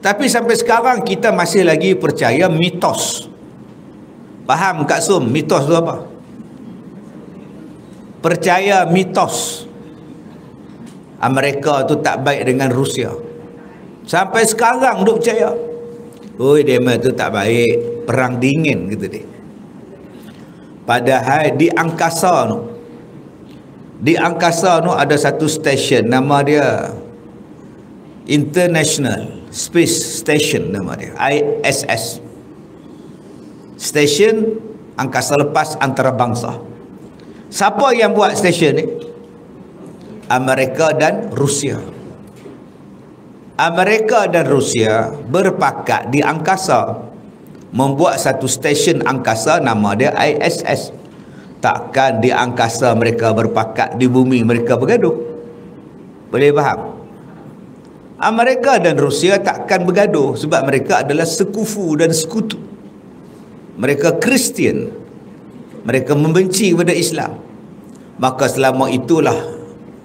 Tapi sampai sekarang kita masih lagi percaya mitos. Faham Kak Sum, mitos tu apa? Percaya mitos Amerika tu tak baik dengan Rusia. Sampai sekarang duk percaya. Oi, dia tu tak baik, perang dingin gitu dia. Padahal di angkasa tu ada satu stesen, nama dia International Space Station, nama dia ISS, stesen angkasa lepas antarabangsa. Siapa yang buat stesen ni? Amerika dan Rusia. Amerika dan Rusia berpakat di angkasa membuat satu stesen angkasa, nama dia ISS. Takkan di angkasa mereka berpakat, di bumi mereka bergaduh. Boleh faham? Amerika dan Rusia takkan bergaduh sebab mereka adalah sekufu dan sekutu. Mereka Kristian. Mereka membenci kepada Islam. Maka selama itulah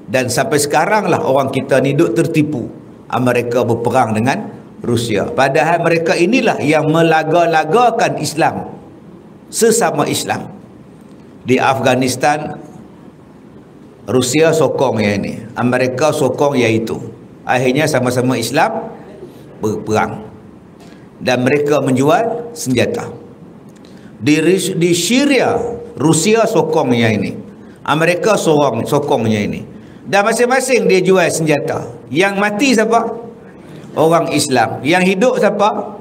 dan sampai sekarang lah orang kita ni duk tertipu. Amerika berperang dengan Rusia. Padahal mereka inilah yang melaga-lagakan Islam. Sesama Islam. Di Afghanistan, Rusia sokong yang ini, Amerika sokong yang itu. Akhirnya sama-sama Islam berperang. Dan mereka menjual senjata. Di Syria, Rusia sokong yang ini, Amerika sokong yang ini. Dan masing-masing dia jual senjata. Yang mati siapa? Orang Islam. Yang hidup siapa?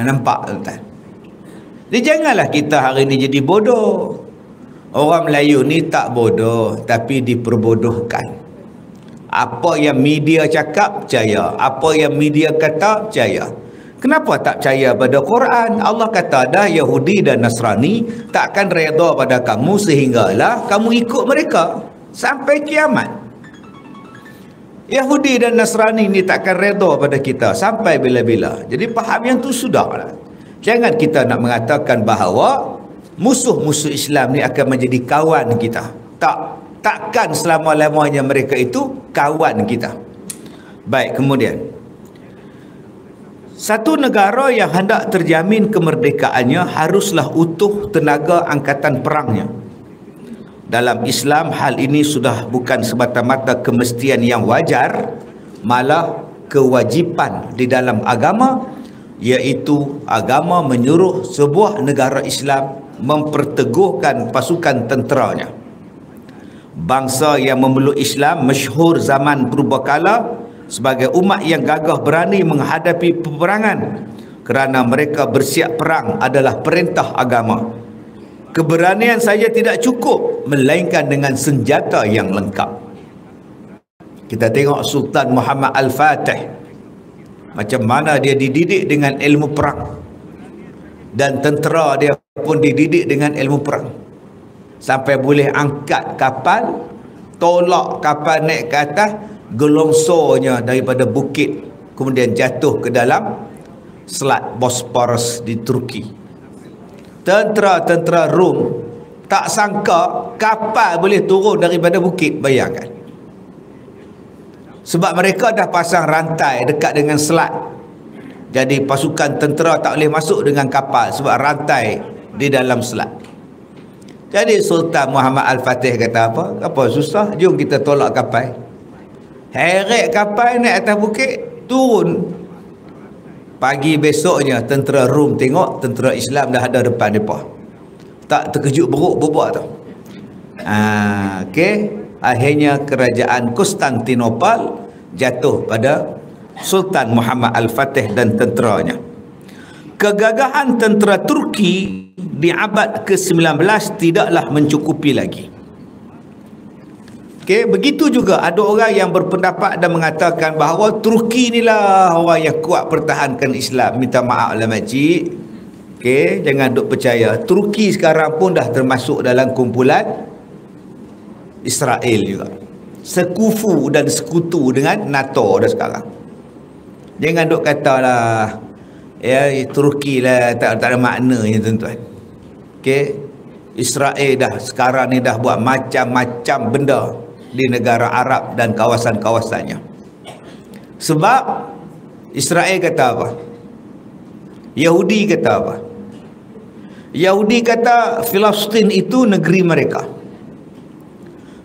Nampak tuan. Jadi janganlah kita hari ni jadi bodoh. Orang Melayu ni tak bodoh, tapi diperbodohkan. Apa yang media cakap, percaya. Apa yang media kata, percaya. Kenapa tak percaya pada Quran? Allah kata dah Yahudi dan Nasrani takkan redha pada kamu sehinggalah kamu ikut mereka sampai kiamat. Yahudi dan Nasrani ni takkan redha pada kita sampai bila-bila. Jadi faham yang tu sudahlah. Jangan kita nak mengatakan bahawa musuh-musuh Islam ni akan menjadi kawan kita. Takkan selama-lamanya mereka itu kawan kita. Baik, kemudian satu negara yang hendak terjamin kemerdekaannya haruslah utuh tenaga angkatan perangnya. Dalam Islam, hal ini sudah bukan semata-mata kemestian yang wajar, malah kewajipan di dalam agama, iaitu agama menyuruh sebuah negara Islam memperteguhkan pasukan tenteranya. Bangsa yang memeluk Islam masyhur zaman purbakala sebagai umat yang gagah berani menghadapi peperangan kerana mereka bersiap perang adalah perintah agama. Keberanian saja tidak cukup, melainkan dengan senjata yang lengkap. Kita tengok Sultan Muhammad Al-Fatih, macam mana dia dididik dengan ilmu perang. Dan tentera dia pun dididik dengan ilmu perang. Sampai boleh angkat kapal, tolak kapal naik ke atas, gelongsornya daripada bukit, kemudian jatuh ke dalam Selat Bosporus di Turki. Tentera-tentera Rom tak sangka kapal boleh turun daripada bukit, bayangkan. Sebab mereka dah pasang rantai dekat dengan selat. Jadi pasukan tentera tak boleh masuk dengan kapal sebab rantai di dalam selat. Jadi Sultan Muhammad Al-Fatih kata apa? Apa susah? Jom kita tolak kapal. Heret kapal naik atas bukit, turun. Pagi besoknya tentera Rom tengok tentera Islam dah ada depan mereka. Tak terkejut beruk berbuat tu. Okey, akhirnya kerajaan Konstantinopel jatuh pada Sultan Muhammad Al-Fatih dan tenteranya. Kegagahan tentera Turki di abad ke-19 tidaklah mencukupi lagi. Okey, begitu juga ada orang yang berpendapat dan mengatakan bahawa Turki inilah orang yang kuat pertahankan Islam. Minta maaf lah makcik. Okey, jangan duk percaya. Turki sekarang pun dah termasuk dalam kumpulan Israel juga. Sekufu dan sekutu dengan NATO dah sekarang. Jangan duk katalah ya Turki lah tak ada maknanya tuan-tuan. Okey, Israel dah sekarang ni dah buat macam-macam benda di negara Arab dan kawasan-kawasannya. Sebab Israel kata apa? Yahudi kata apa? Yahudi kata Palestin itu negeri mereka.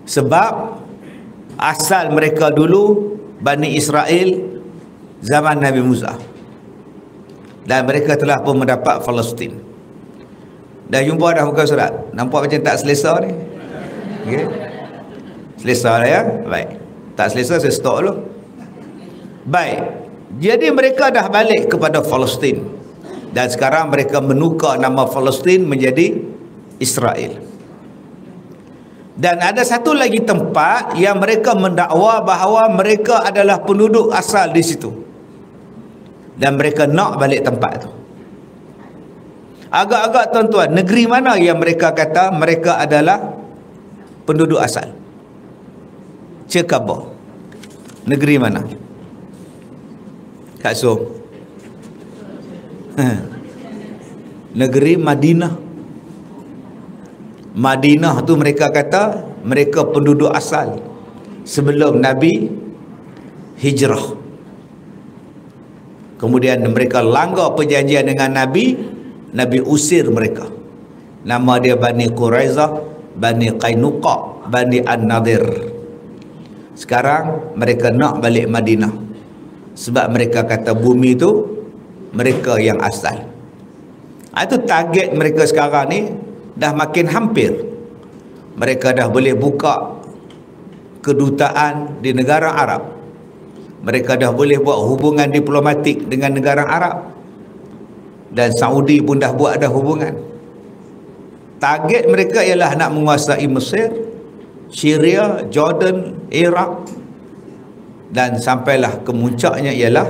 Sebab asal mereka dulu Bani Israel zaman Nabi Musa. Dan mereka telah pun mendapat Palestin. Dah jumpa dah muka surat? Nampak macam tak selesa ni? Okay. Selesa dah ya? Baik. Tak selesa, saya stop dulu. Baik. Jadi mereka dah balik kepada Palestin. Dan sekarang mereka menukar nama Palestin menjadi Israel. Dan ada satu lagi tempat yang mereka mendakwa bahawa mereka adalah penduduk asal di situ. Dan mereka nak balik tempat itu. Agak-agak tuan-tuan, negeri mana yang mereka kata mereka adalah penduduk asal? Cek apa? Negeri mana? Kak Som. Negeri Madinah. Madinah tu mereka kata mereka penduduk asal sebelum Nabi hijrah. Kemudian mereka langgar perjanjian dengan Nabi, Nabi usir mereka. Nama dia Bani Quraizah, Bani Qainuqa, Bani An-Nadir. Sekarang mereka nak balik Madinah. Sebab mereka kata bumi itu mereka yang asal. Itu target mereka sekarang ni dah makin hampir. Mereka dah boleh buka kedutaan di negara Arab. Mereka dah boleh buat hubungan diplomatik dengan negara Arab. Dan Saudi pun dah buat ada hubungan. Target mereka ialah nak menguasai Mesir, Syria, Jordan, Iraq. Dan sampailah ke muncaknya ialah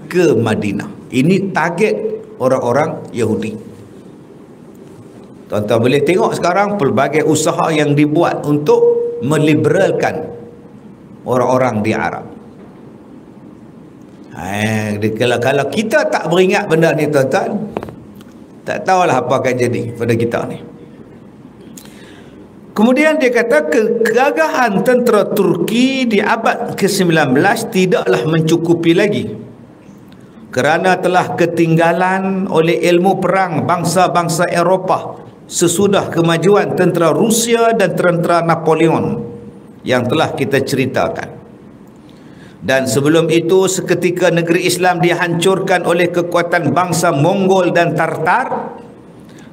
ke Madinah. Ini target orang-orang Yahudi. Tuan-tuan boleh tengok sekarang pelbagai usaha yang dibuat untuk meliberalkan orang-orang di Arab. Kalau kita tak beringat benda ni tuan-tuan, tak tahulah apa akan jadi pada kita ni. Kemudian dia kata kegagahan tentera Turki di abad ke-19 tidaklah mencukupi lagi, kerana telah ketinggalan oleh ilmu perang bangsa-bangsa Eropah sesudah kemajuan tentera Rusia dan tentera Napoleon yang telah kita ceritakan. Dan sebelum itu seketika negeri Islam dihancurkan oleh kekuatan bangsa Mongol dan Tartar,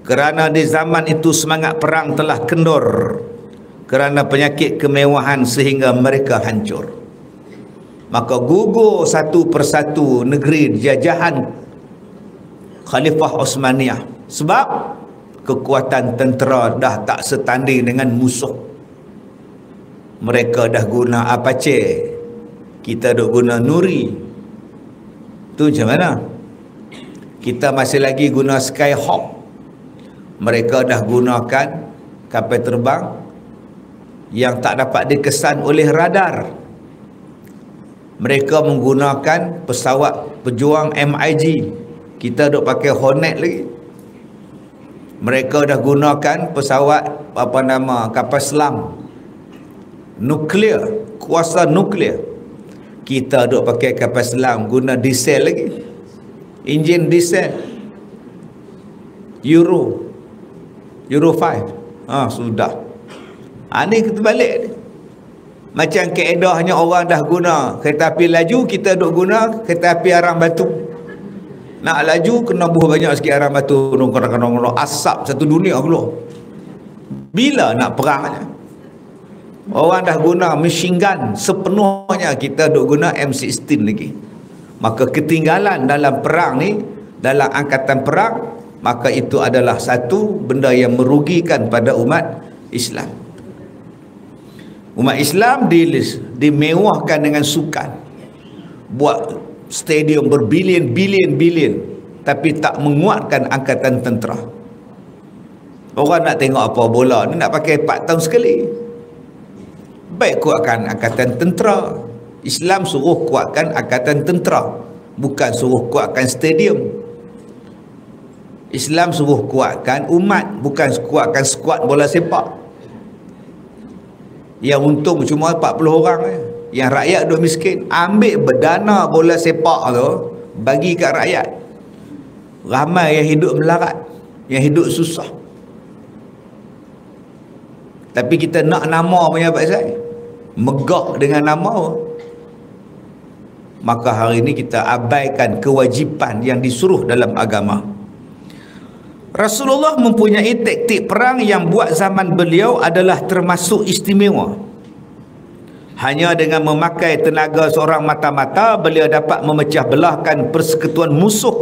kerana di zaman itu semangat perang telah kendur kerana penyakit kemewahan sehingga mereka hancur. Maka gugur satu persatu negeri jajahan Khalifah Osmaniyah sebab kekuatan tentera dah tak setanding dengan musuh. Mereka dah guna Apache, kita duk guna Nuri. Tu macam mana? Kita masih lagi guna Skyhawk. Mereka dah gunakan kapal terbang yang tak dapat dikesan oleh radar. Mereka menggunakan pesawat pejuang MiG. Kita duk pakai Hornet lagi. Mereka dah gunakan pesawat kapal selam nuklear, kuasa nuklear. Kita duk pakai kapal selam guna diesel lagi. Enjin diesel. Euro 5. Sudah. Ni kita balik ni. Macam keedahnya orang dah guna kereta api laju, kita duk guna kereta api arang batu. Nak laju kena buh banyak sikit arang batu, kadang-kadang asap satu dunia keluar. Bila nak perangnya? Orang dah guna machine gun sepenuhnya, kita duk guna M16 lagi. Maka ketinggalan dalam perang ni, dalam angkatan perang, maka itu adalah satu benda yang merugikan pada umat Islam. Umat Islam dimewahkan dengan sukan. Buat stadium berbilion-bilion, tapi tak menguatkan angkatan tentera. Orang nak tengok apa bola ni nak pakai 4 tahun sekali. Baik kuatkan angkatan tentera. Islam suruh kuatkan angkatan tentera, bukan suruh kuatkan stadium. Islam suruh kuatkan umat, bukan kuatkan skuad bola sepak. Yang untung cuma 40 orang. Yang rakyat duk miskin. Ambil berdana bola sepak tu, bagi kat rakyat. Ramai yang hidup melarat, yang hidup susah. Tapi kita nak nama punya pasal, megah dengan nama, maka hari ini kita abaikan kewajipan yang disuruh dalam agama. Rasulullah mempunyai taktik perang yang buat zaman beliau adalah termasuk istimewa. Hanya dengan memakai tenaga seorang mata-mata, beliau dapat memecah belahkan persekutuan musuh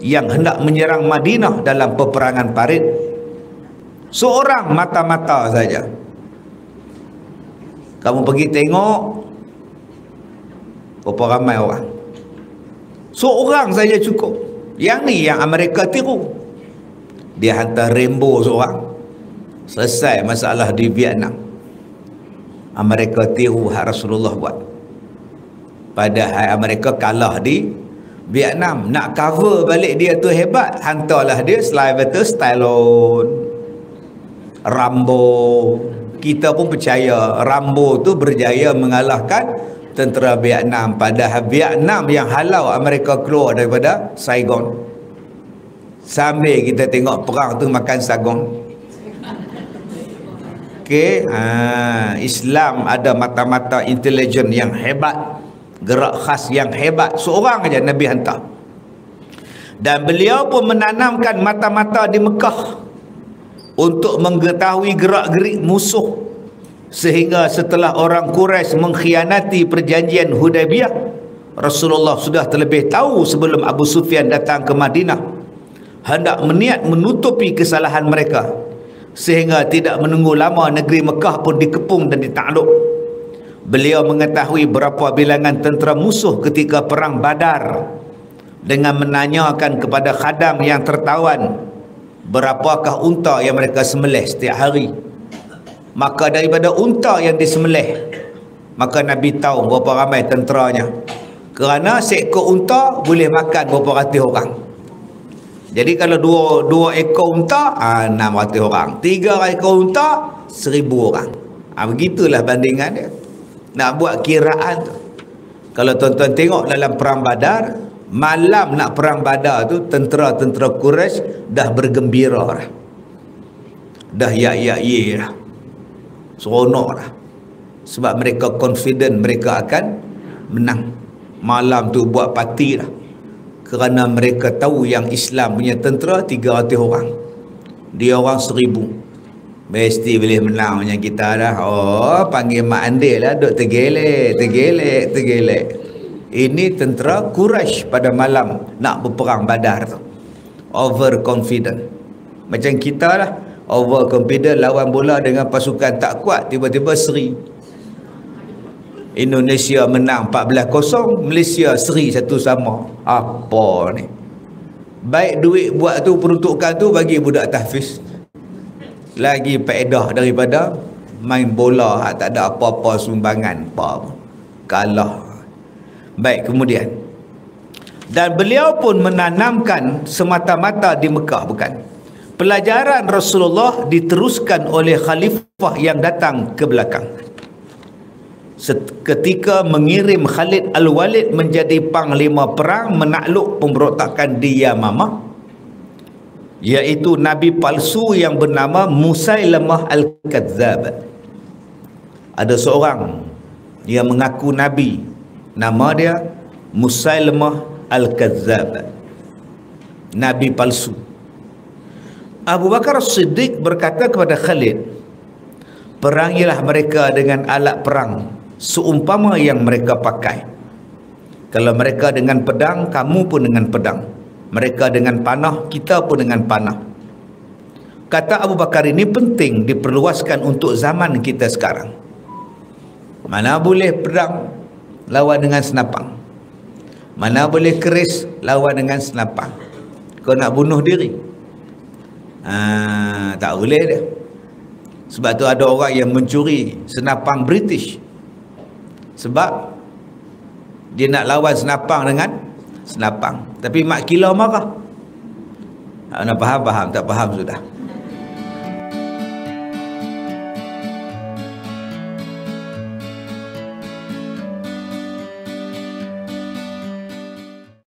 yang hendak menyerang Madinah dalam peperangan Parit. Seorang mata-mata saja. Kamu pergi tengok berapa ramai orang. Seorang saja cukup. Yang ni yang Amerika tiru. Dia hantar Rambo seorang. Selesai masalah di Vietnam. Amerika tiru hak Rasulullah buat. Padahal Amerika kalah di Vietnam. Nak cover balik dia tu hebat, hantarlah dia Sylvester Stallone, Rambo. Kita pun percaya Rambo tu berjaya mengalahkan tentera Vietnam. Padahal Vietnam yang halau Amerika keluar daripada Saigon. Sambil kita tengok perang tu makan sagong. Okey, Islam ada mata-mata intelijen yang hebat, gerak khas yang hebat. Seorang aja Nabi hantar. Dan beliau pun menanamkan mata-mata di Mekah untuk mengetahui gerak-gerik musuh, sehingga setelah orang Quraisy mengkhianati perjanjian Hudaibiyah, Rasulullah sudah terlebih tahu sebelum Abu Sufyan datang ke Madinah, hendak meniat menutupi kesalahan mereka, sehingga tidak menunggu lama negeri Mekah pun dikepung dan ditakluk. Beliau mengetahui berapa bilangan tentera musuh ketika perang Badar dengan menanyakan kepada khadam yang tertawan berapakah unta yang mereka sembelih setiap hari. Maka daripada unta yang disembelih, maka Nabi tahu berapa ramai tenteranya. Kerana seekor unta boleh makan berapa ratus orang. Jadi kalau dua ekor unta, 600 orang. 3 ekor unta, 1000 orang. Begitulah bandingan dia. Nak buat kiraan tu. Kalau tuan-tuan tengok dalam perang Badar, malam nak perang Badar tu, tentera-tentera Quraisy dah bergembira dah. Dah ya-ya-ye dah. Seronok dah. Sebab mereka confident mereka akan menang. Malam tu buat parti dah. Kerana mereka tahu yang Islam punya tentera 300 orang. Dia orang 1000. Mesti boleh menang macam kita dah. Oh, panggil Mak Andil lah, duk tergelek. Ini tentera Quraisy pada malam nak berperang Badar tu. Overconfident. Macam kita lah, overconfident lawan bola dengan pasukan tak kuat, tiba-tiba seri. Indonesia menang 14-0, Malaysia seri 1 sama. Apa ni? Baik duit buat tu, peruntukan tu bagi budak tahfiz. Lagi faedah daripada main bola tak ada apa-apa sumbangan apa. Kalah. Baik, kemudian. Dan beliau pun menanamkan semata-mata di Mekah, bukan. Pelajaran Rasulullah diteruskan oleh khalifah yang datang ke belakang. Ketika mengirim Khalid Al-Walid menjadi panglima perang menakluk pemberontakan di Yamamah, iaitu nabi palsu yang bernama Musailamah Al-Kadzab. Ada seorang yang mengaku nabi, nama dia Musailamah Al-Kadzab, nabi palsu. Abu Bakar As-Siddiq berkata kepada Khalid, perangilah mereka dengan alat perang seumpama yang mereka pakai. Kalau mereka dengan pedang, kamu pun dengan pedang. Mereka dengan panah, kita pun dengan panah. Kata Abu Bakar ini penting diperluaskan untuk zaman kita sekarang. Mana boleh pedang lawan dengan senapang, mana boleh keris lawan dengan senapang. Kau nak bunuh diri, tak boleh dia. Sebab tu ada orang yang mencuri senapang British, sebab dia nak lawan senapang dengan senapang. Tapi mak kilau marah. Nak faham, tak faham sudah.